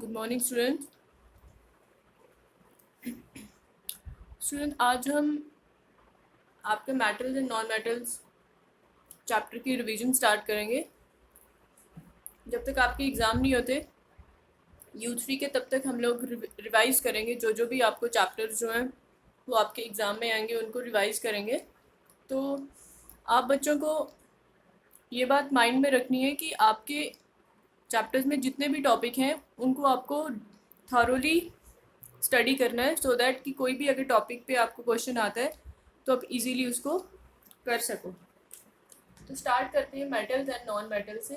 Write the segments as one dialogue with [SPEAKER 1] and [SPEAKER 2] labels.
[SPEAKER 1] Good morning student आज हम आपके metals and non metals chapter की रिवीजन स्टार्ट करेंगे। जब तक आपके एग्ज़ाम नहीं होते U3 के, तब तक हम लोग रिवाइज करेंगे। जो जो भी आपको चैप्टर्स जो हैं वो आपके एग्ज़ाम में आएंगे उनको रिवाइज करेंगे। तो आप बच्चों को ये बात माइंड में रखनी है कि आपके चैप्टर्स में जितने भी टॉपिक हैं उनको आपको थॉरोली स्टडी करना है, सो दैट कि कोई भी अगर टॉपिक पे आपको क्वेश्चन आता है तो आप इजीली उसको कर सको। तो स्टार्ट करते हैं मेटल्स एंड नॉन मेटल से।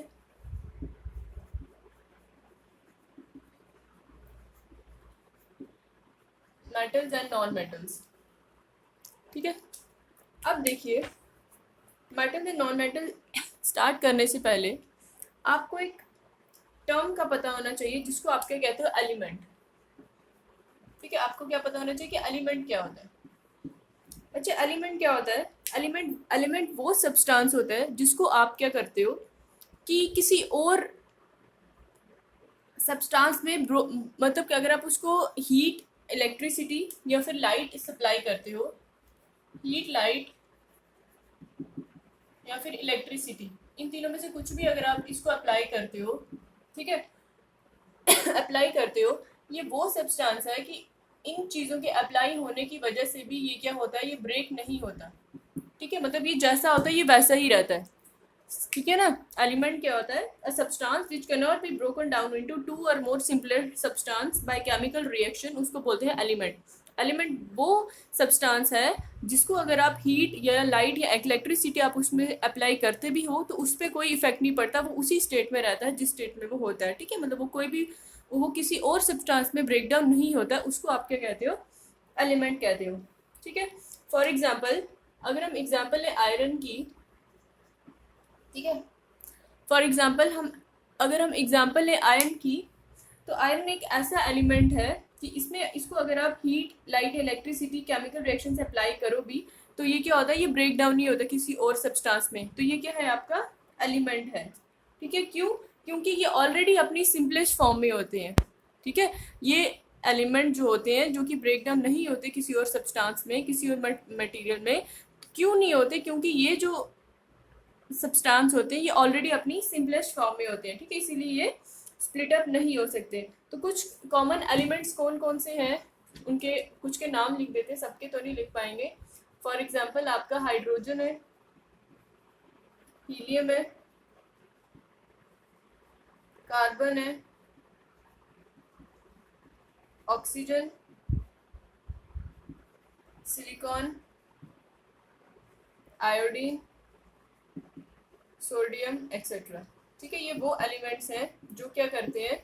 [SPEAKER 1] मेटल्स एंड नॉन मेटल्स, ठीक है। अब देखिए, metal and non metal start करने से पहले आपको एक टर्म का पता होना चाहिए जिसको आप क्या कहते हो, एलिमेंट। ठीक है, आपको क्या पता होना चाहिए कि एलिमेंट क्या होता है। अच्छा, एलिमेंट क्या होता है? एलिमेंट वो सब्सटेंस होता है जिसको आप क्या करते हो कि किसी और सब्सटेंस में मतलब कि अगर आप उसको हीट, इलेक्ट्रिसिटी या फिर लाइट सप्लाई करते हो, हीट, लाइट या फिर इलेक्ट्रिसिटी, इन तीनों में से कुछ भी अगर आप इसको अप्लाई करते हो, ठीक है, अप्लाई करते हो, ये वो सब्सटेंस है कि इन चीज़ों के अप्लाई होने की वजह से भी ये क्या होता है, ये ब्रेक नहीं होता। ठीक है, मतलब ये जैसा होता है ये वैसा ही रहता है। ठीक है ना। एलिमेंट क्या होता है? A substance which can not be broken down into two or more simpler substance by chemical reaction, उसको बोलते हैं एलिमेंट। एलिमेंट वो सब्सटेंस है जिसको अगर आप हीट या लाइट या इलेक्ट्रिसिटी आप उसमें अप्लाई करते भी हो तो उस पर कोई इफेक्ट नहीं पड़ता, वो उसी स्टेट में रहता है जिस स्टेट में वो होता है। ठीक है, मतलब वो कोई भी, वो किसी और सब्सटेंस में ब्रेक डाउन नहीं होता, उसको आप क्या कहते हो, एलिमेंट कहते हो। ठीक है, फॉर एग्जाम्पल अगर हम एग्जाम्पल लें आयरन की, ठीक है, फॉर एग्जाम्पल अगर हम एग्जाम्पल लें आयरन की, तो आयरन एक ऐसा एलिमेंट है कि इसको अगर आप heat, light, electricity, chemical reaction से अप्लाई करो भी तो ये क्या होता है, ये ब्रेक डाउन नहीं होता किसी और सब्सटेंस में, तो ये क्या है, आपका एलिमेंट है। ठीक है, क्यों? क्योंकि ये ऑलरेडी अपनी सिंपलेस्ट फॉर्म में होते हैं। ठीक है, ये एलिमेंट जो होते हैं जो कि ब्रेक डाउन नहीं होते किसी और सब्सटेंस में, किसी और मटेरियल में, क्यों नहीं होते? क्योंकि ये जो सब्सटेंस होते हैं ये ऑलरेडी अपनी सिंपलेस्ट फॉर्म में होते हैं। ठीक है, इसीलिए ये स्प्लिट अप नहीं हो सकते। तो कुछ कॉमन एलिमेंट्स कौन कौन से हैं, उनके कुछ के नाम लिख देते हैं, सबके तो नहीं लिख पाएंगे। फॉर एग्जांपल आपका हाइड्रोजन है, हीलियम है, कार्बन है, oxygen, silicon, iodine, sodium etcetera. ठीक है, ये वो एलिमेंट्स हैं जो क्या करते हैं,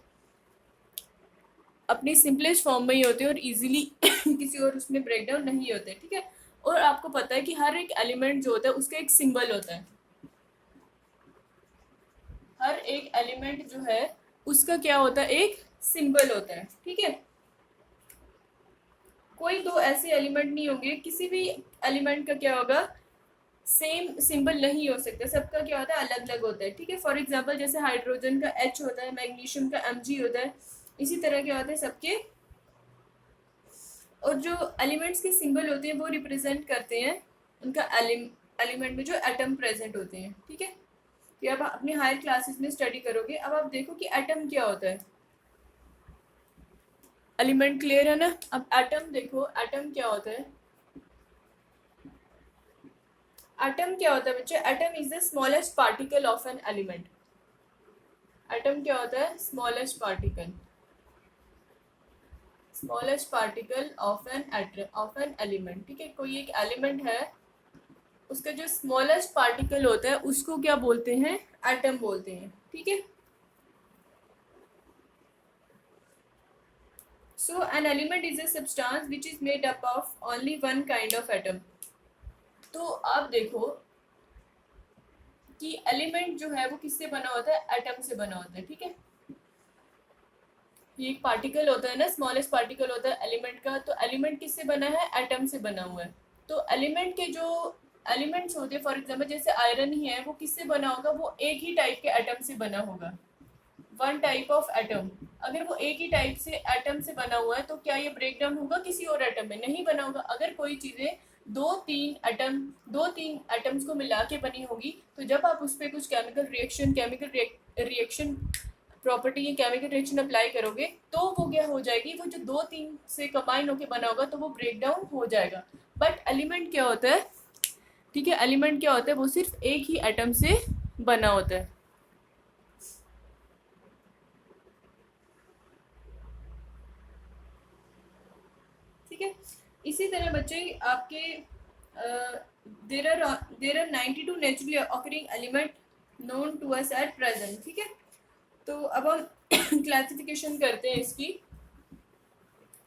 [SPEAKER 1] अपनी सिंपलेस्ट फॉर्म में ही होते हैं और इजीली किसी और उसमें ब्रेक डाउन नहीं होते। ठीक है, और आपको पता है कि हर एक एलिमेंट जो होता है उसका एक सिंबल होता है। हर एक एलिमेंट जो है उसका क्या होता है, एक सिंबल होता है। ठीक है, कोई दो ऐसे एलिमेंट नहीं होंगे, किसी भी एलिमेंट का क्या होगा, सेम सिंबल नहीं हो सकता, सबका क्या होता है, अलग अलग होता है। ठीक है, फॉर एग्जांपल जैसे हाइड्रोजन का H होता है, मैग्नीशियम का Mg होता है, इसी तरह क्या होता है सबके। और जो एलिमेंट्स के सिंबल होते हैं वो रिप्रेजेंट करते हैं उनका एलिमेंट में जो एटम प्रेजेंट होते हैं। ठीक है, कि अब आप अपने हायर क्लासेस में स्टडी करोगे, अब आप देखो कि एटम क्या होता है। एलिमेंट क्लियर है ना। अब एटम देखो, एटम क्या होता है। एटम क्या होता है बच्चे? Atom is the smallest particle of an element. Atom क्या होता है? Smallest particle, smallest particle of an element. ठीक है, कोई एक एलिमेंट है, उसका जो स्मॉलेस्ट पार्टिकल होता है उसको क्या बोलते हैं, एटम बोलते हैं। ठीक है, so an element is a substance which is made up of only one kind of atom. तो आप देखो कि एलिमेंट जो है वो किससे बना होता है, एटम से बना होता है। ठीक है, ये एक पार्टिकल होता है ना, स्मॉलेस्ट पार्टिकल होता है एलिमेंट का, तो एलिमेंट किससे बना है, एटम से बना हुआ है। तो एलिमेंट के जो एलिमेंट्स होते हैं, फॉर एग्जांपल जैसे आयरन ही है, वो किससे बना होगा, वो एक ही टाइप के एटम से बना होगा, वन टाइप ऑफ एटम। अगर वो एक ही टाइप से एटम से बना हुआ है तो क्या ये ब्रेक डाउन होगा किसी और एटम में? नहीं बना होगा। अगर कोई चीजें दो तीन एटम्स को मिला के बनी होगी तो जब आप उस पर कुछ केमिकल रिएक्शन प्रॉपर्टी या केमिकल रिएक्शन अप्लाई करोगे तो वो क्या हो जाएगी, वो जो दो तीन से कंबाइन होकर बना होगा तो वो ब्रेक डाउन हो जाएगा। बट एलिमेंट क्या होता है, ठीक है, एलिमेंट क्या होता है, वो सिर्फ एक ही एटम से बना होता है। ठीक है, इसी तरह बच्चे आपके there are 92 naturally occurring element known to us at present. ठीक है, तो अब हम क्लासिफिकेशन करते हैं इसकी।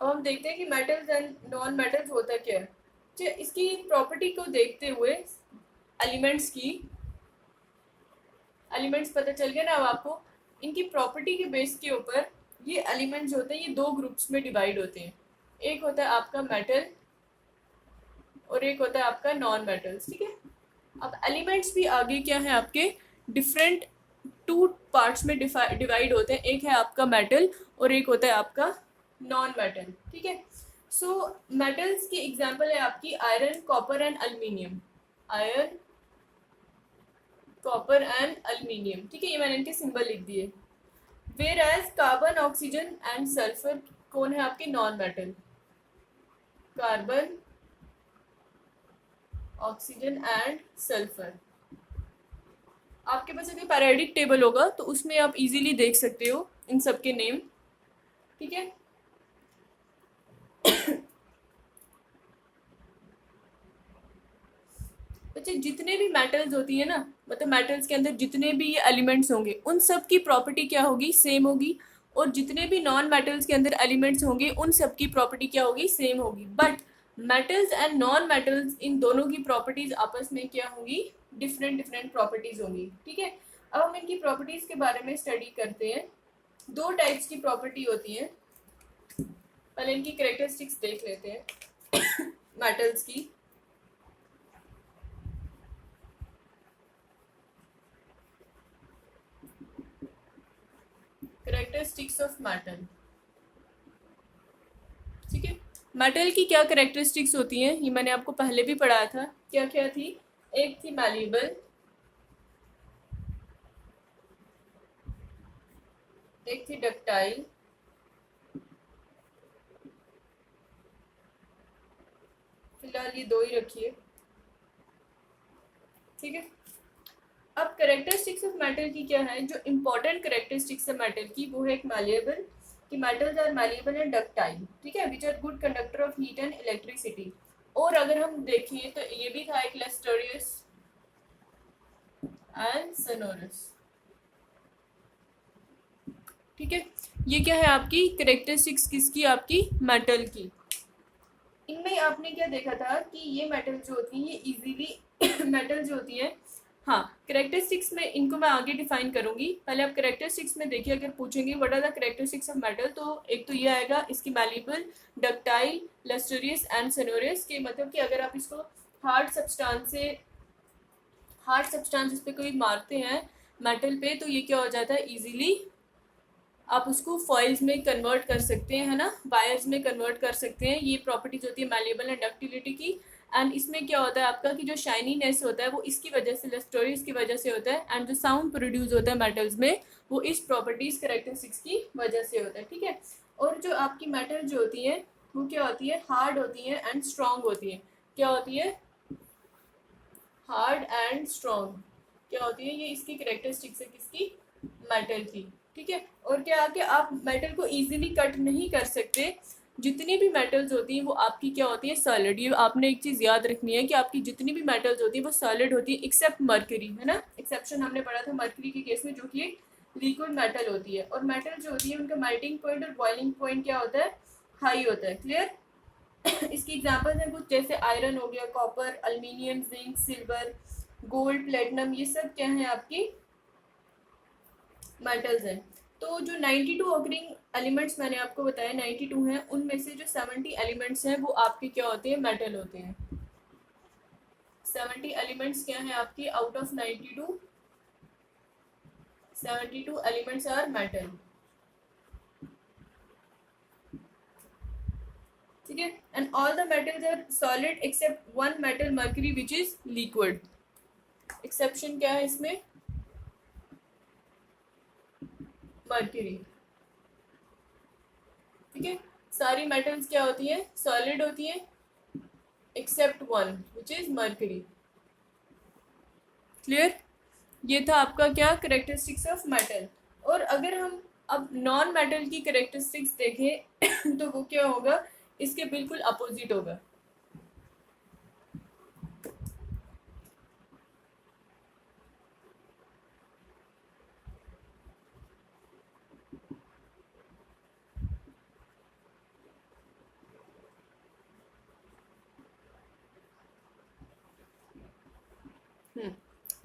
[SPEAKER 1] अब हम देखते हैं कि मेटल्स एंड नॉन मेटल्स होता क्या है। अच्छा, इसकी प्रॉपर्टी को देखते हुए एलिमेंट्स पता चल गया ना अब आपको। इनकी प्रॉपर्टी के बेस के ऊपर ये एलिमेंट्स होते हैं, ये दो ग्रुप्स में डिवाइड होते हैं। एक होता है आपका मेटल और एक होता है आपका नॉन मेटल्स। ठीक है, अब एलिमेंट्स भी आगे क्या है आपके डिफरेंट टू पार्ट्स में डिवाइड होते हैं। एक है आपका मेटल और एक होता है आपका नॉन मेटल। ठीक है, सो मेटल्स की एग्जांपल है आपकी iron, copper and aluminium. Iron, copper and aluminium. ठीक है, ये मैंने इनके सिंबल लिख दिए। Whereas carbon, oxygen and sulphur कौन है आपके non metal? Carbon, oxygen and sulphur. आपके पास अगर पैरियोडिक टेबल होगा तो उसमें आप इजीली देख सकते हो इन सब के नेम। ठीक है, बच्चे जितने भी मेटल्स होती है ना, मतलब मेटल्स के अंदर जितने भी ये एलिमेंट्स होंगे उन सब की प्रॉपर्टी क्या होगी, सेम होगी। और जितने भी नॉन मेटल्स के अंदर एलिमेंट्स होंगे उन सब की प्रॉपर्टी क्या होगी, सेम होगी। But metals and non metals in दोनों की प्रॉपर्टीज आपस में क्या होंगी, डिफरेंट प्रॉपर्टीज होंगी। ठीक है, अब हम इनकी प्रॉपर्टीज के बारे में स्टडी करते हैं। दो टाइप्स की प्रॉपर्टी होती है, पहले इनकी कैरेक्टरिस्टिक्स देख लेते हैं मेटल्स की। Characteristics of metal. ठीक है, मेटल की क्या कैरेक्टरिस्टिक्स होती हैं ये मैंने आपको पहले भी पढ़ाया था। क्या क्या थी? एक थी मैलिएबल, एक थी डक्टाइल, फिलहाल ये दो ही रखिए। ठीक है, अब कैरेक्टरिस्टिक्स ऑफ मेटल की क्या है, जो इंपॉर्टेंट कैरेक्टरिस्टिक्स है मेटल की वो है एक मैलिएबल, कि metals are malleable and ductile. ठीक है, which are good conductor of heat and electricity. और अगर हम देखें तो ये भी था एक लस्टरियस एंड सोनोरस। ठीक है, ये क्या है आपकी कैरेक्टरिस्टिक्स किसकी, आपकी मेटल की। इनमें आपने क्या देखा था कि ये मेटल जो होती है ये इजीली मेटल जो होती है, हाँ कैरेक्टरिस्टिक्स में इनको मैं आगे डिफाइन करूंगी। पहले आप कैरेक्टरिस्टिक्स में देखिए, अगर पूछेंगे what are the characteristics of metal, तो एक तो ये आएगा इसकी malleable, ductile, lustrous and sonorous. के मतलब कि अगर आप इसको हार्ड सब्सटेंस इस पे कोई मारते हैं मेटल पे तो ये क्या हो जाता है, इजीली आप उसको फॉइल्स में कन्वर्ट कर सकते हैं, है ना, वायर्स में कन्वर्ट कर सकते हैं। ये प्रॉपर्टीज होती है मैलिएबल एंड डक्टिलिटी की। एंड इसमें क्या होता है आपका कि जो शाइनीनेस होता है वो इसकी वजह से, लस्टोरियस की वजह से होता है। एंड जो साउंड प्रोड्यूस होता है मेटल्स में वो इस प्रॉपर्टीज कैरेक्टरिस्टिक्स की वजह से होता है। ठीक है, और जो आपकी मेटल जो होती है वो क्या होती है, हार्ड होती है एंड स्ट्रांग होती है। क्या होती है, हार्ड एंड स्ट्रांग। क्या होती है, ये इसकी कैरेक्टरिस्टिक्स है किसकी, मेटल की। ठीक है, और क्या आके आप मेटल को इजीली कट नहीं कर सकते। जितनी भी मेटल्स होती हैं वो आपकी क्या होती है, सॉलिड। ये आपने एक चीज याद रखनी है कि आपकी जितनी भी मेटल्स होती हैं वो सॉलिड होती है एक्सेप्ट मर्करी, है ना। एक्सेप्शन हमने पढ़ा था मर्करी के केस में, जो कि एक लिक्विड मेटल होती है। और मेटल जो होती है उनका मेल्टिंग पॉइंट और बॉइलिंग पॉइंट क्या होता है, हाई होता है। क्लियर इसकी एग्जांपल्स हैं कुछ, जैसे आयरन हो गया, copper, aluminium, zinc, silver, gold, platinum, ये सब क्या है आपकी मेटल्स हैं। तो जो 92 ऑकरिंग एलिमेंट्स मैंने आपको बताया 92 हैं, उनमें से जो 70 एलिमेंट्स हैं वो आपके क्या होते हैं, मेटल होते हैं। 70 एलिमेंट्स क्या हैं आपकी, out of 92 elements are metal. ठीक है, and all the metals are solid except one metal mercury which is liquid. Exception क्या है इसमें? मर्क्यूरी। ठीक है, सारी मेटल्स क्या होती है? सॉलिड होती है except one which is mercury. Clear? ये था आपका क्या? Characteristics of metal. और अगर हम अब नॉन मेटल की करेक्टरिस्टिक्स देखें तो वो क्या होगा? इसके बिल्कुल अपोजिट होगा।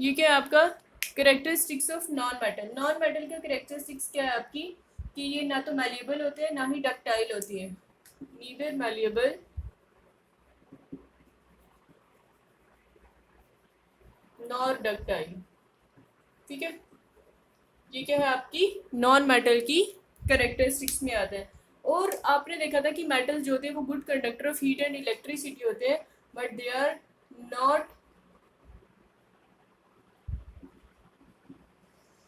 [SPEAKER 1] ये क्या है आपका? Characteristics of non metal. Non metal का करेक्टरिस्टिक्स क्या है आपकी? कि ये ना तो मैलिएबल होते हैं ना ही डक्टाइल होती है। Neither malleable nor ductile. ठीक है, ये क्या है आपकी? नॉन मेटल की करेक्टरिस्टिक्स में आता है। और आपने देखा था कि मेटल्स जो होते हैं वो good conductor of heat and electricity होते हैं, but they are not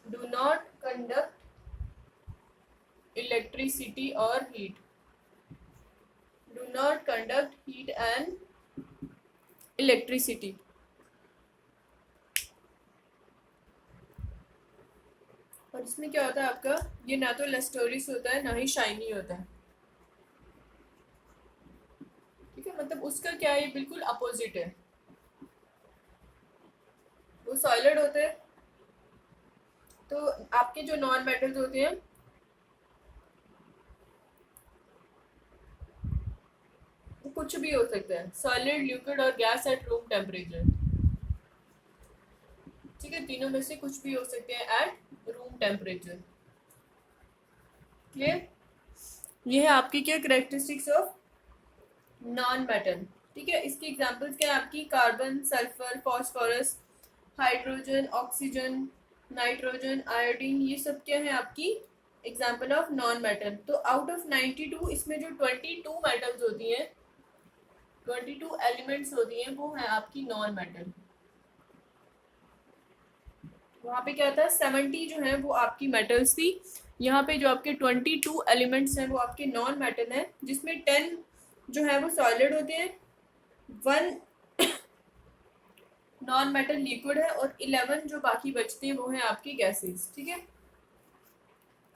[SPEAKER 1] do not conduct electricity or heat. Do not conduct heat and electricity. और इसमें क्या होता है आपका? ये ना तो लस्टोरिस होता है ना ही शाइनी होता है। ठीक है, मतलब उसका क्या है? ये बिल्कुल अपोजिट है। वो सॉलिड होते हैं। तो आपके जो नॉन मेटल्स होते हैं वो कुछ भी हो सकता है, सॉलिड, लिक्विड और गैस एट रूम टेम्परेचर। ठीक है, तीनों में से कुछ भी हो सकते हैं एट रूम टेम्परेचर। क्लियर? ये है आपकी क्या? Characteristics of non metal. ठीक है, इसकी एग्जांपल्स क्या है आपकी? Carbon, sulphur, phosphorus, hydrogen, oxygen, nitrogen, iodine, ये सब क्या है आपकी? Example of non metal. तो आउट ऑफ 92 इसमें जो 22 मेटल्स होती हैं, 22 एलिमेंट्स होती हैं, वो है आपकी नॉन मेटल। वहाँ पे क्या था? 70 जो है वो आपकी मेटल्स थी। यहाँ पे जो आपके 22 एलिमेंट्स हैं वो आपके नॉन मेटल हैं, जिसमें 10 जो है वो सॉलिड होते हैं, 1 नॉन मेटल लिक्विड है, और 11 जो बाकी बचते हैं वो हैं आपकी गैसेस। ठीक है,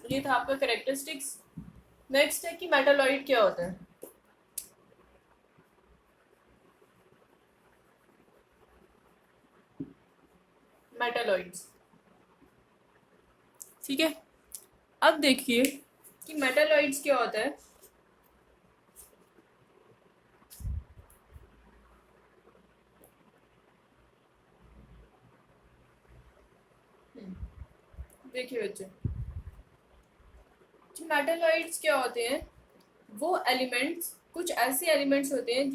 [SPEAKER 1] ये था आपका करेक्टरिस्टिक्स। नेक्स्ट है कि मेटालॉइड क्या होता है? मेटालॉइड्स। ठीक है, अब देखिए कि मेटालॉइड्स क्या होता है। देखिए बच्चे, मेटालॉइड्स क्या होते हैं? वो एलिमेंट्स, कुछ ऐसे एलिमेंट्स होते हैं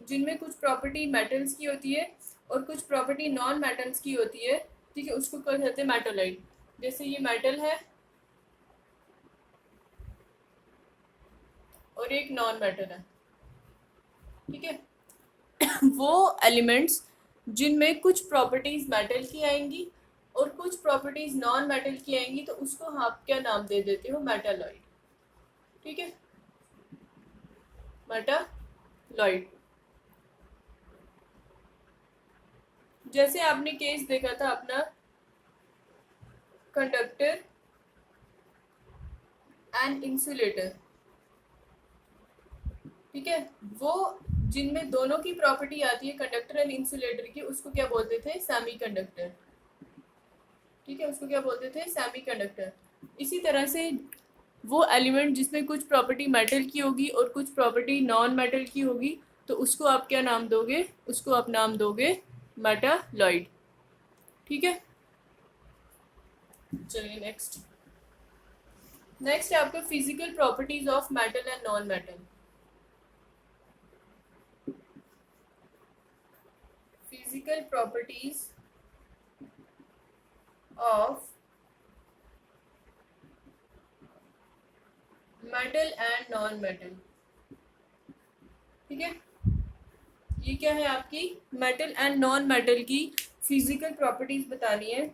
[SPEAKER 1] जिनमें कुछ प्रॉपर्टी मेटल्स की होती है और कुछ प्रॉपर्टी नॉन मेटल्स की होती है। ठीक है, उसको क्या कहते हैं? मेटालॉइड। जैसे ये मेटल है और एक नॉन मेटल है। ठीक है, वो एलिमेंट्स जिनमें कुछ प्रॉपर्टीज मेटल की आएंगी और कुछ प्रॉपर्टीज नॉन मेटल की आएंगी, तो उसको आप क्या नाम दे देते हो? मेटालॉइड। ठीक है, मेटालॉइड। जैसे आपने केस देखा था अपना कंडक्टर एंड इंसुलेटर। ठीक है, वो जिनमें दोनों की प्रॉपर्टी आती है कंडक्टर एंड इंसुलेटर की, उसको क्या बोलते थे? सेमीकंडक्टर। ठीक है, उसको क्या बोलते थे? सेमीकंडक्टर। इसी तरह से वो एलिमेंट जिसमें कुछ प्रॉपर्टी मेटल की होगी और कुछ प्रॉपर्टी नॉन मेटल की होगी, तो उसको आप क्या नाम दोगे? उसको आप नाम दोगे मेटालॉइड। ठीक है, चलिए नेक्स्ट। नेक्स्ट है आपका physical properties of metal and non metal. Physical properties of metal and non metal. ठीक है, ये क्या है आपकी मेटल एंड नॉन मेटल की फिजिकल प्रॉपर्टीज बतानी है।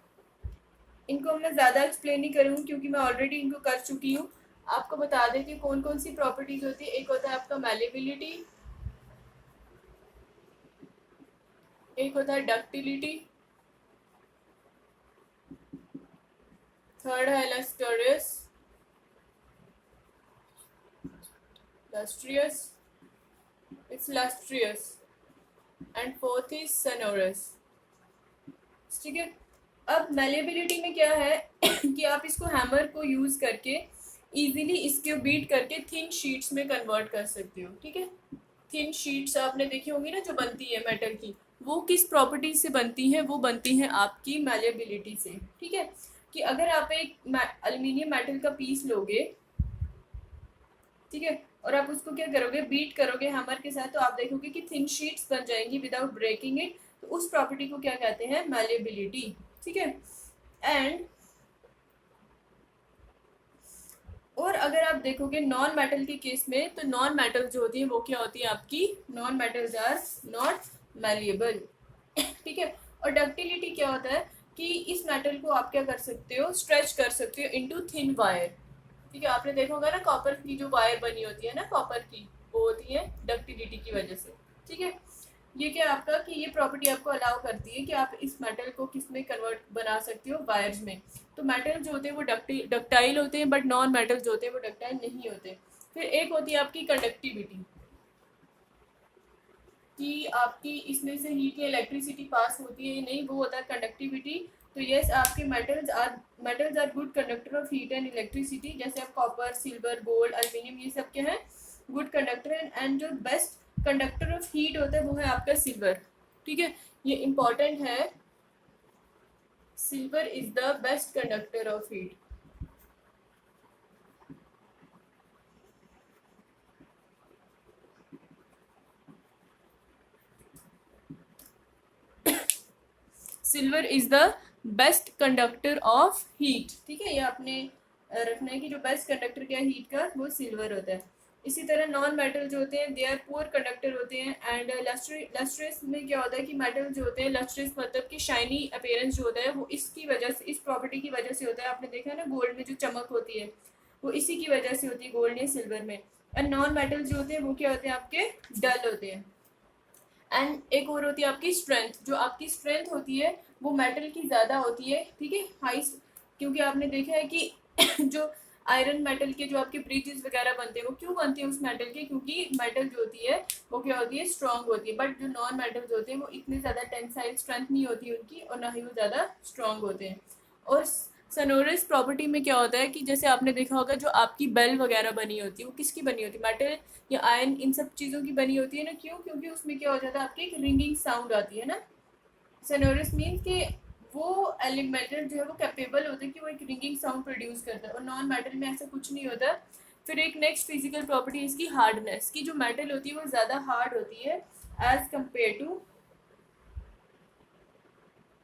[SPEAKER 1] इनको मैं ज़्यादा एक्सप्लेन नहीं करूँगी क्योंकि मैं ऑलरेडी इनको कर चुकी हूँ। आपको बता देती हूँ कौन कौन सी प्रॉपर्टीज होती है। एक होता है आपका मैलेबिलिटी, एक होता है डक्टिलिटी, थर्ड है लस्टरियस, लस्ट्रियस, इट्स लस्ट्रियस, एंड फोर्थ इज सनोरस। ठीक है, अब मैलेबिलिटी में क्या है कि आप इसको हैमर को यूज करके इजीली इसके बीट करके थिन शीट्स में कन्वर्ट कर सकते हो। ठीक है, थिन शीट्स आपने देखी होंगी ना जो बनती है मेटल की, वो किस प्रॉपर्टी से बनती हैं? वो बनती हैं आपकी मैलेबिलिटी से। ठीक है, कि अगर आप एक एल्यूमिनियम मेटल का पीस लोगे, ठीक है, और आप उसको क्या करोगे, बीट करोगे हैमर के साथ, तो आप देखोगे कि थिन शीट्स बन जाएंगी विदाउट ब्रेकिंग इट। तो उस प्रॉपर्टी को क्या कहते हैं? मैलेबिलिटी। ठीक है, एंड और अगर आप देखोगे नॉन मेटल के केस में, तो नॉन मेटल जो होती है वो क्या होती है आपकी? Non metals are not malleable. ठीक है, और डक्टिलिटी क्या होता है कि इस मेटल को आप क्या कर सकते हो? स्ट्रेच कर सकते हो इनटू थिन वायर। ठीक है, आपने देखा होगा ना कॉपर की जो वायर बनी होती है ना कॉपर की, वो होती है डक्टिलिटी की वजह से। ठीक है, ये क्या आपका कि ये प्रॉपर्टी आपको अलाउ करती है कि आप इस मेटल को किस में कन्वर्ट बना सकते हो? वायर्स में। तो मेटल जो होते हैं वो डक्टाइल होते हैं, बट नॉन मेटल जो होते हैं वो डक्टाइल नहीं होते। फिर एक होती है आपकी कंडक्टिविटी, कि आपकी इसमें से हीट या इलेक्ट्रिसिटी पास होती है या नहीं, वो होता है कंडक्टिविटी। तो यस, आपके metals are good conductor of heat and electricity. जैसे आप कॉपर, सिल्वर, गोल्ड, एल्यूमिनियम, ये सब क्या है? Good conductor. एंड जो बेस्ट कंडक्टर ऑफ हीट होता है वो है आपका सिल्वर। ठीक है, ये इंपॉर्टेंट है। Silver is the best conductor of heat. Silver is the best conductor of heat. ठीक है, ये आपने रखना है कि जो बेस्ट कंडक्टर क्या है हीट का, वो सिल्वर होता है। इसी तरह नॉन मेटल जो होते हैं दे आर पुअर कंडक्टर होते हैं। एंड लस्ट्रियस में क्या होता है कि मेटल जो होते हैं, लस्ट्रियस मतलब कि शाइनी अपीयरेंस जो होता है वो इसकी वजह से, इस प्रॉपर्टी की वजह से होता है। आपने देखा है ना गोल्ड में जो चमक होती है वो इसी की वजह से होती है, गोल्ड या सिल्वर में। एंड नॉन मेटल जो होते हैं वो क्या होते हैं आपके? डल होते हैं। एंड एक और होती है आपकी स्ट्रेंथ। जो आपकी स्ट्रेंथ होती है वो मेटल की ज़्यादा होती है। ठीक है, हाई, क्योंकि आपने देखा है कि जो आयरन मेटल के जो आपके ब्रिजेस वगैरह बनते हैं वो क्यों बनते हैं उस मेटल के? क्योंकि मेटल जो होती है वो क्या होती है? स्ट्रांग होती है। बट जो नॉन मेटल्स होते हैं वो इतने ज़्यादा टेंसाइल स्ट्रेंथ नहीं होती उनकी, और ना ही वो ज़्यादा स्ट्रांग होते हैं। और सनोरस प्रॉपर्टी में क्या होता है कि जैसे आपने देखा होगा जो आपकी बेल वगैरह बनी होती है वो किसकी बनी होती है? मेटल या आयरन, इन सब चीज़ों की बनी होती है ना। क्यों? क्योंकि उसमें क्या हो जाता है आपकी एक रिंगिंग साउंड आती है ना। सोनोरस मीन्स कि वो एलिमेंटल जो है वो कैपेबल होता है कि वो एक रिंगिंग साउंड प्रोड्यूस करता है, और नॉन मेटल में ऐसा कुछ नहीं होता। फिर एक नेक्स्ट फिजिकल प्रॉपर्टी इसकी हार्डनेस की। जो मेटल होती है वो ज़्यादा हार्ड होती है एज कम्पेयर टू,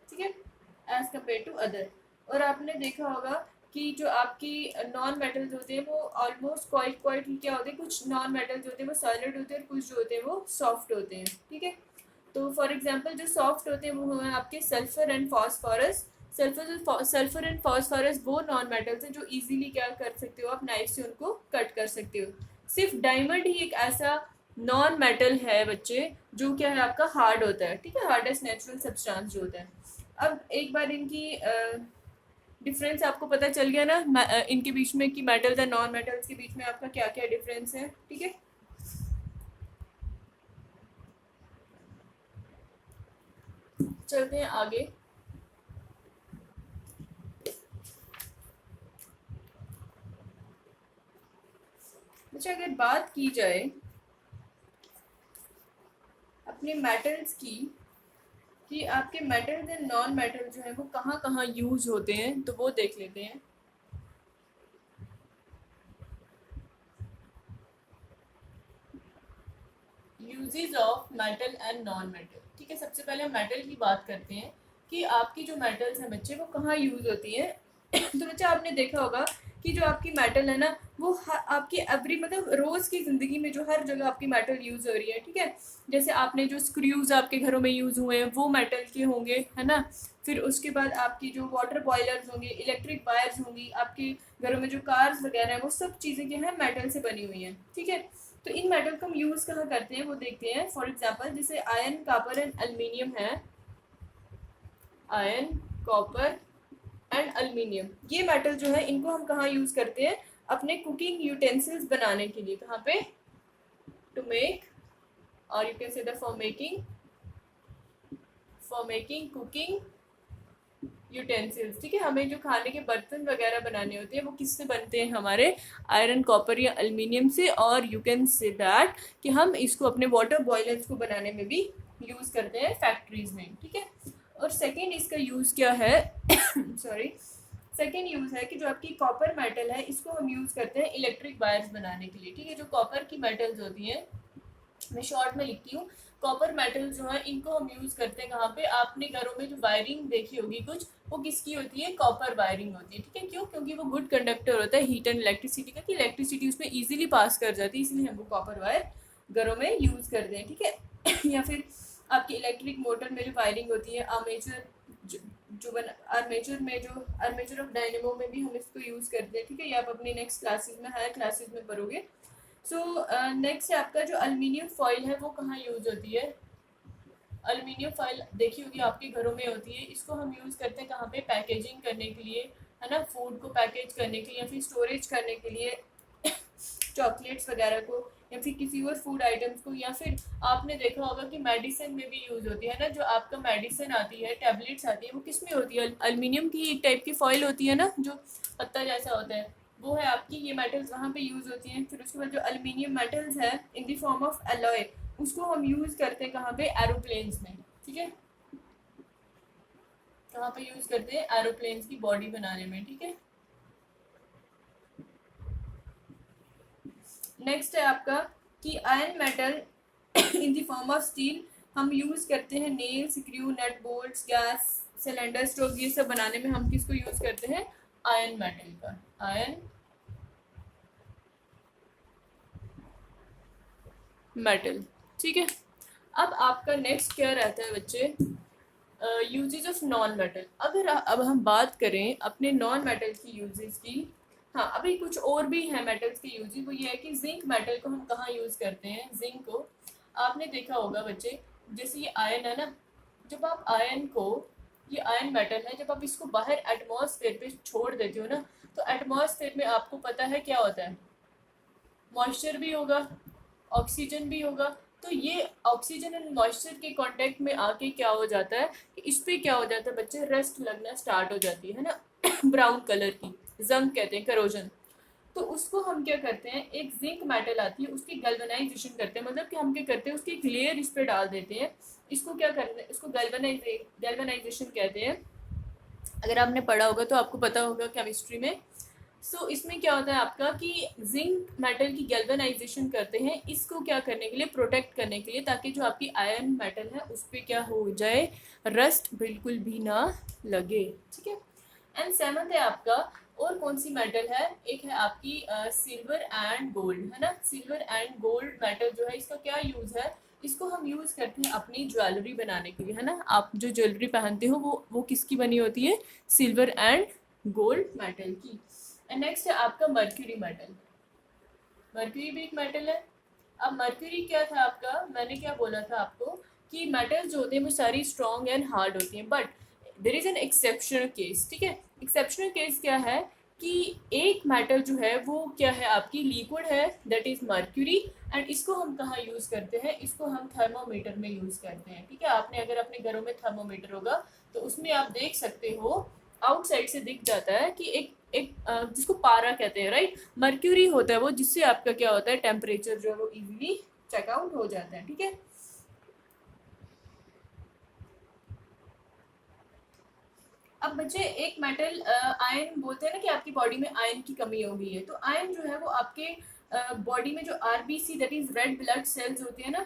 [SPEAKER 1] ठीक है, एज कम्पेयर टू अदर। और आपने देखा होगा कि जो आपकी नॉन मेटल्स होते हैं वो ऑलमोस्ट क्वाइट क्या होते हैं, कुछ नॉन मेटल्स होते हैं वो सॉलिड होते हैं और कुछ जो होते हैं वो सॉफ्ट होते हैं। ठीक है, तो फॉर एग्जांपल जो सॉफ्ट होते हैं वो हैं आपके sulphur and phosphorus. Sulphur and phosphorus वो नॉन मेटल्स हैं जो इजीली क्या कर सकते हो आप? नाइफ से उनको कट कर सकते हो। सिर्फ डायमंड ही एक ऐसा नॉन मेटल है बच्चे जो क्या है आपका? हार्ड होता है। ठीक है, हार्डेस्ट नेचुरल सब्सटेंस जो होता है। अब एक बार इनकी डिफरेंस आपको पता चल गया ना इनके बीच में कि मेटल्स और नॉन मेटल्स के बीच में आपका क्या क्या डिफरेंस है। ठीक है, चलते हैं आगे। अच्छा, अगर बात की जाए अपने मेटल्स की कि आपके मेटल्स एंड नॉन मेटल जो है वो कहाँ कहाँ यूज होते हैं, तो वो देख लेते हैं। Uses of metal and non metal. ठीक है, सबसे पहले हम मेटल की बात करते हैं कि आपकी जो मेटल्स हैं बच्चे वो कहाँ यूज होती हैं। तो बच्चा आपने देखा होगा कि जो आपकी मेटल है ना वो आपकी एवरी मतलब रोज़ की ज़िंदगी में जो हर जगह आपकी मेटल यूज़ हो रही है, ठीक है। जैसे आपने जो स्क्रूज आपके घरों में यूज़ हुए हैं वो मेटल के होंगे, है ना। फिर उसके बाद आपकी जो वाटर बॉयलर्स होंगे, इलेक्ट्रिक वायर्स होंगी, आपके घरों में जो कार्स वगैरह हैं वो सब चीज़ें क्या है मेटल से बनी हुई हैं, ठीक है। तो इन मेटल को हम यूज़ कहाँ करते हैं वो देखते हैं। फॉर एग्जांपल जैसे आयरन, कॉपर एंड एल्युमिनियम है, आयरन, कॉपर एंड एल्युमिनियम, ये मेटल जो है इनको हम कहाँ यूज़ करते हैं, अपने कुकिंग यूटेंसिल्स बनाने के लिए। कहाँ पे, टू मेक, और you can say the for making cooking utensils, ठीक है। हमें जो खाने के बर्तन वगैरह बनाने होते हैं वो किससे बनते हैं, हमारे आयरन, कॉपर या एल्युमिनियम से। और यू कैन से दैट कि हम इसको अपने वाटर बॉयलर्स को बनाने में भी यूज़ करते हैं फैक्ट्रीज में, ठीक है। और सेकेंड इसका यूज़ क्या है सॉरी, सेकेंड यूज़ है कि जो आपकी कॉपर मेटल है इसको हम यूज़ करते हैं इलेक्ट्रिक वायर्स बनाने के लिए, ठीक है। जो कॉपर की मेटल्स होती हैं, मैं शॉर्ट में लिखती हूँ, कॉपर मेटल जो है इनको हम यूज़ करते हैं कहाँ पे, आपने घरों में जो वायरिंग देखी होगी कुछ, वो किसकी होती है, कॉपर वायरिंग होती है, ठीक है। क्यों, क्योंकि वो गुड कंडक्टर होता है हीट एंड इलेक्ट्रिसिटी का, कि इलेक्ट्रिसिटी उसमें इजीली पास कर जाती है, इसलिए हम वो कॉपर वायर घरों में यूज़ करते हैं, ठीक है। या फिर आपकी इलेक्ट्रिक मोटर में जो वायरिंग होती है, आर्मेचर जो आर्मेचर में जो आर्मेचर ऑफ डायनेमो में भी हम इसको यूज़ करते हैं, ठीक है। ये आप अपनी नेक्स्ट क्लासेस में, हायर क्लासेस में पढ़ोगे। सो नेक्स्ट है आपका जो एल्युमिनियम फॉइल है वो कहाँ यूज होती है। एल्युमिनियम फॉइल देखी होगी आपके घरों में होती है, इसको हम यूज़ करते हैं कहाँ पे, पैकेजिंग करने के लिए, है ना, फूड को पैकेज करने के लिए या फिर स्टोरेज करने के लिए चॉकलेट्स वगैरह को, या फिर किसी और फूड आइटम्स को। या फिर आपने देखा होगा कि मेडिसिन में भी यूज़ होती है ना, जो आपका मेडिसिन आती है, टैबलेट्स आती है, वो किस में होती है, एल्युमिनियम की एक टाइप की फॉइल होती है ना, जो पत्ता जैसा होता है, वो है आपकी, ये मेटल्स वहाँ पे यूज़ होती हैं। फिर उसके बाद जो एल्युमिनियम मेटल्स है in the form of alloy, उसको हम यूज़ करते हैं कहाँ पे, एरोप्लेन्स में, ठीक है। कहाँ पे यूज़ करते हैं, एरोप्लेन्स की बॉडी बनाने में, ठीक है। नेक्स्ट है आपका कि iron metal in the form of steel हम यूज़ करते हैं नेल, स्क्रू, नट, बोल्ट्स, गैस सिलेंडर, स्टोव, ये सब बनाने में हम किसको यूज़ करते हैं, आयरन मेटल का, आयरन मेटल, ठीक है। अब आपका नेक्स्ट क्या रहता है बच्चे, यूजेज ऑफ नॉन मेटल। अगर अब हम बात करें अपने नॉन मेटल की यूजेज की, हाँ अभी कुछ और भी है मेटल्स के यूजेज, वो ये है कि जिंक मेटल को हम कहाँ यूज़ करते हैं। जिंक को आपने देखा होगा बच्चे, जैसे ये आयरन है ना, जब आप आयरन को, ये आयरन मेटल है, जब आप इसको बाहर एटमॉस्फेयर पे छोड़ देते हो ना, तो एटमॉस्फेयर में आपको पता है क्या होता है, मॉइस्चर भी होगा, ऑक्सीजन भी होगा। तो ये ऑक्सीजन एंड मॉइस्चर के कांटेक्ट में आके क्या हो जाता है, इस पे क्या हो जाता है बच्चे, रस्ट लगना स्टार्ट हो जाती है ना ब्राउन कलर की, जंग कहते हैं, करोजन। तो उसको हम क्या करते हैं, एक जिंक मेटल आती है, उसकी गैल्वेनाइजेशन करते हैं, मतलब कि हम क्या करते हैं, उसकी एक लेयर इस पे डाल देते हैं। इसको क्या करते हैं, इसको गैल्वेनाइजेशन कहते हैं। अगर आपने पढ़ा होगा तो आपको पता होगा केमिस्ट्री में। सो इसमें क्या होता है आपका कि जिंक मेटल की गैल्वेनाइजेशन करते हैं, इसको क्या करने के लिए, प्रोटेक्ट करने के लिए, ताकि जो आपकी आयरन मेटल है उस पर क्या हो जाए, रस्ट बिल्कुल भी ना लगे, ठीक है। एंड सेवंथ है आपका, और कौन सी मेटल है, एक है आपकी सिल्वर एंड गोल्ड, है ना। सिल्वर एंड गोल्ड मेटल जो है इसका क्या यूज़ है, इसको हम यूज़ करते हैं अपनी ज्वेलरी बनाने के लिए, है ना। आप जो ज्वेलरी पहनते हो वो किसकी बनी होती है, सिल्वर एंड गोल्ड मेटल की। एंड नेक्स्ट है आपका मर्क्यूरी मेटल। मर्क्यूरी भी एक मेटल है। अब मर्क्यूरी क्या था आपका, मैंने क्या बोला था आपको कि मेटल्स जो होते हैं वो सारी स्ट्रॉन्ग एंड हार्ड होती हैं, but there is an exceptional case, ठीक है। एक्सेप्शनल केस क्या है कि एक मेटल जो है वो क्या है आपकी, लिक्विड है, दैट इज़ मर्क्यूरी। एंड इसको हम कहाँ यूज़ करते हैं, इसको हम थर्मोमीटर में यूज़ करते हैं, ठीक है। आपने अगर अपने घरों में थर्मोमीटर होगा तो उसमें आप देख सकते हो, आउटसाइड से दिख जाता है कि जिसको पारा कहते हैं, राइट, मर्क्यूरी होता है वो, जिससे आपका क्या होता है, टेम्परेचर जो है वो इजीली चेकआउट हो जाता है, ठीक है। अब बच्चे एक मेटल आयरन बोलते हैं ना कि आपकी बॉडी में आयरन की कमी हो गई है, तो आयरन जो है वो आपके बॉडी में जो RBC, that is red blood cells होती है ना,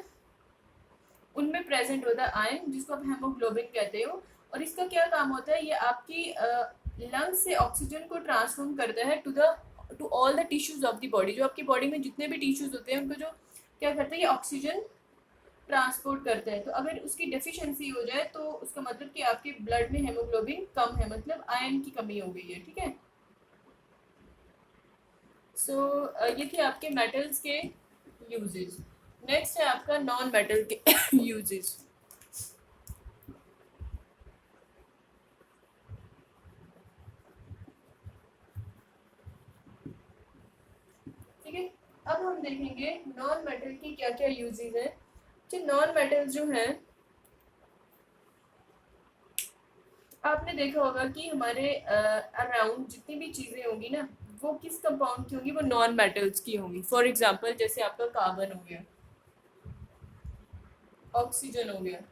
[SPEAKER 1] उनमें प्रेजेंट होता है आयरन, जिसको आप हेमोग्लोबिन कहते हो। और इसका क्या काम होता है, ये आपकी लंग्स से ऑक्सीजन को ट्रांसफॉर्म करता है to the to all the tissues of the body. जो आपकी बॉडी में जितने भी टिश्यूज होते हैं उनको जो क्या करते हैं, ये ऑक्सीजन ट्रांसपोर्ट करते हैं। तो अगर उसकी डेफिशिएंसी हो जाए तो उसका मतलब कि आपके ब्लड में हेमोग्लोबिन कम है, मतलब आयरन की कमी हो गई है, ठीक है। सो ये थे आपके मेटल्स के यूजेस। नेक्स्ट है आपका नॉन मेटल के यूजेस। ठीक है, अब हम देखेंगे नॉन मेटल की क्या क्या यूजेस है। जो नॉन मेटल जो है, आपने देखा होगा कि हमारे अराउंड जितनी भी चीजें होंगी ना, वो किस कंपाउंड की होंगी, वो नॉन मेटल्स की होंगी। फॉर एग्जांपल जैसे आपका कार्बन हो गया, ऑक्सीजन हो गया,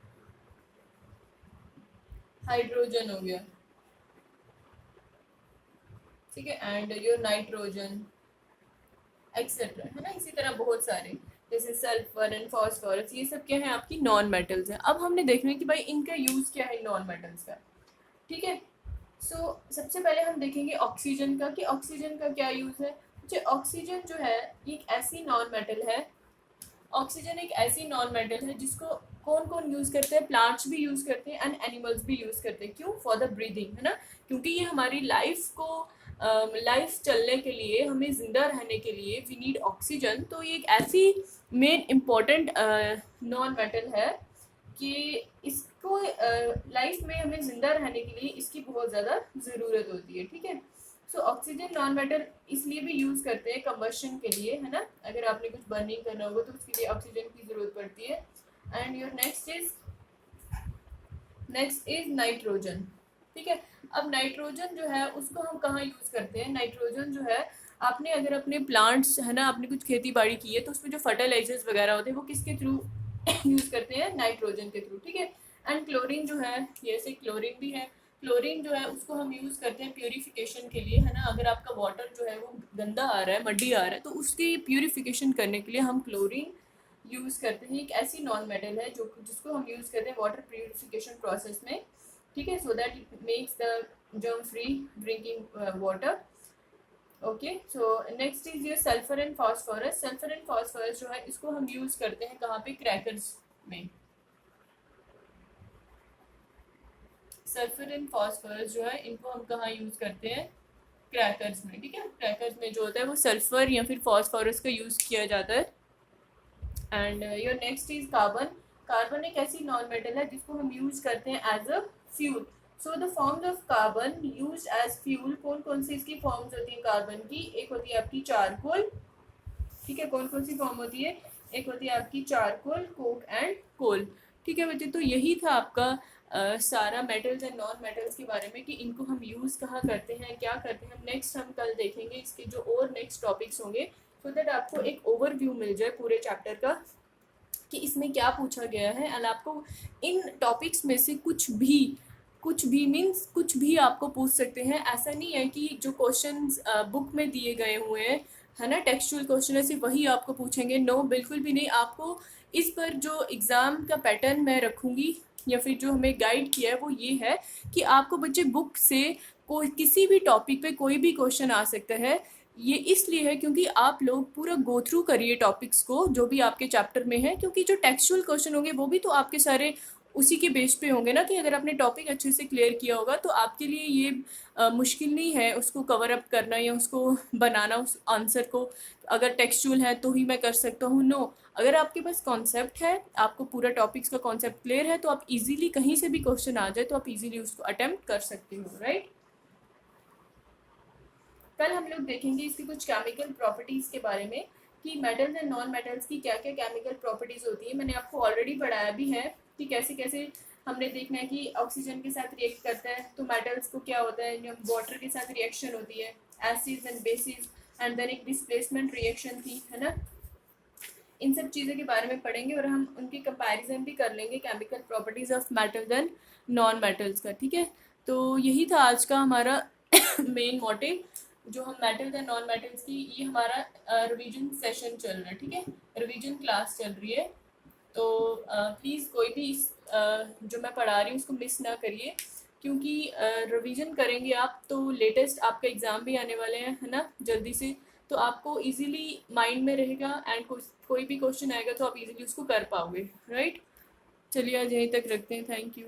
[SPEAKER 1] हाइड्रोजन हो गया, ठीक है, एंड योर नाइट्रोजन एक्सेट्रा, है ना। इसी तरह बहुत सारे जैसे सल्फर एंड फॉस्फोरस, ये सब क्या है, आपकी नॉन मेटल्स हैं। अब हमने देखना है कि भाई इनका यूज क्या है नॉन मेटल्स का, ठीक है। सो सबसे पहले हम देखेंगे ऑक्सीजन का, कि ऑक्सीजन का क्या यूज है। जो ऑक्सीजन जो है ये एक ऐसी नॉन मेटल है, ऑक्सीजन एक ऐसी नॉन मेटल है जिसको कौन कौन यूज करते हैं, प्लांट्स भी यूज करते हैं एंड एनिमल्स भी यूज करते हैं। क्यों? फॉर द ब्रीदिंग, है ना। क्योंकि ये हमारी लाइफ को लाइफ चलने के लिए, हमें जिंदा रहने के लिए वी नीड ऑक्सीजन। तो ये एक ऐसी मेन इम्पॉर्टेंट नॉन मेटल है कि इसको लाइफ में हमें जिंदा रहने के लिए इसकी बहुत ज़्यादा ज़रूरत होती है, ठीक है। सो ऑक्सीजन नॉन मेटल इसलिए भी यूज़ करते हैं कम्बशन के लिए, है ना। अगर आपने कुछ बर्निंग करना होगा तो उसके लिए ऑक्सीजन की ज़रूरत पड़ती है। And your next is nitrogen, ठीक है। अब नाइट्रोजन जो है उसको हम कहाँ यूज़ करते हैं। नाइट्रोजन जो है, आपने अगर अपने प्लांट्स, है ना, आपने कुछ खेती बाड़ी की है तो उसमें जो फर्टिलाइजर्स वगैरह होते हैं वो किसके थ्रू यूज़ करते हैं, नाइट्रोजन के थ्रू, ठीक है। एंड क्लोरीन जो है, जैसे क्लोरीन भी है, क्लोरीन जो है उसको हम यूज़ करते हैं प्यूरिफिकेशन के लिए, है ना। अगर आपका वाटर जो है वो गंदा आ रहा है, मड्डी आ रहा है, तो उसकी प्यूरिफिकेशन करने के लिए हम क्लोरीन यूज़ करते हैं। एक ऐसी नॉन मेटल है जो जिसको हम यूज़ करते हैं वाटर प्यूरिफिकेशन प्रोसेस में, ठीक है। So that it makes the germ free drinking water. Okay, so next is ये sulphur and phosphorus. Sulphur and phosphorus जो है इसको हम यूज़ करते हैं कहाँ पे, क्रैकर्स में। सल्फर एंड फास्फोरस जो है इनको हम कहाँ यूज़ करते हैं, क्रैकर्स में, ठीक है। क्रैकर्स में जो होता है वो सल्फर या फिर फास्फोरस का यूज़ किया जाता है। And your next is carbon. Carbon एक ऐसी नॉन मेटल है जिसको हम यूज करते हैं as a fuel. So the forms of carbon use as fuel, कौन कौन सी इसकी फॉर्म्स होती है कार्बन की। एक होती है आपकी चारकोल, ठीक है। कौन कौन सी फॉर्म होती है, एक होती है आपकी चारकोल, कोक एंड कोल, ठीक है बच्चे। तो यही था आपका सारा मेटल्स एंड नॉन मेटल्स के बारे में कि इनको हम यूज़ कहाँ करते हैं, क्या करते हैं। नेक्स्ट हम कल देखेंगे इसके जो और नेक्स्ट टॉपिक्स होंगे, सो दैट आपको एक ओवरव्यू मिल जाए पूरे चैप्टर का कि इसमें क्या पूछा गया है। एंड आपको इन टॉपिक्स में से कुछ भी मीन्स कुछ भी आपको पूछ सकते हैं। ऐसा नहीं है कि जो क्वेश्चंस बुक में दिए गए हुए हैं, है ना, टेक्सचुअल क्वेश्चन है, सिर्फ वही आपको पूछेंगे। नो, बिल्कुल भी नहीं। आपको इस पर जो एग्ज़ाम का पैटर्न मैं रखूँगी या फिर जो हमें गाइड किया है वो ये है कि आपको बच्चे बुक से कोई किसी भी टॉपिक पे कोई भी क्वेश्चन आ सकता है। ये इसलिए है क्योंकि आप लोग पूरा गो थ्रू करिए टॉपिक्स को जो भी आपके चैप्टर में है, क्योंकि जो टेक्सचुअल क्वेश्चन होंगे वो भी तो आपके सारे उसी के बेस पे होंगे ना। कि अगर आपने टॉपिक अच्छे से क्लियर किया होगा तो आपके लिए ये मुश्किल नहीं है उसको कवर अप करना या उसको बनाना, उस आंसर को। अगर टेक्सचुअल है तो ही मैं कर सकता हूँ, नो। अगर आपके पास कॉन्सेप्ट है, आपको पूरा टॉपिक्स का कॉन्सेप्ट क्लियर है, तो आप इजीली कहीं से भी क्वेश्चन आ जाए तो आप इजीली उसको अटेम्प्ट कर सकते हो, राइट। कल हम लोग देखेंगे इसकी कुछ केमिकल प्रॉपर्टीज़ के बारे में कि मेटल्स एंड नॉन मेटल्स की क्या क्या केमिकल प्रॉपर्टीज़ होती है। मैंने आपको ऑलरेडी पढ़ाया भी है कि कैसे कैसे हमने देखना है कि ऑक्सीजन के साथ रिएक्ट करता है तो मेटल्स को क्या होता है, जब वाटर के साथ रिएक्शन होती है, acids and bases, and then एक डिस्प्लेसमेंट रिएक्शन थी, है ना। इन सब चीज़ों के बारे में पढ़ेंगे और हम उनकी कंपैरिजन भी कर लेंगे, chemical properties of metals and non metals का, ठीक है। तो यही था आज का हमारा मेन मोटिव, जो हम मेटल्स एंड नॉन मेटल्स की, ये हमारा रिवीजन सेशन चल रहा है, ठीक है, रिवीजन क्लास चल रही है। तो प्लीज़ कोई भी जो मैं पढ़ा रही हूँ उसको मिस ना करिए, क्योंकि रिवीजन करेंगे आप तो लेटेस्ट आपका एग्ज़ाम भी आने वाले हैं, है ना, जल्दी से। तो आपको इजीली माइंड में रहेगा एंड कोई भी क्वेश्चन आएगा तो आप इजीली उसको कर पाओगे, राइट। चलिए आज यहीं तक रखते हैं, थैंक यू।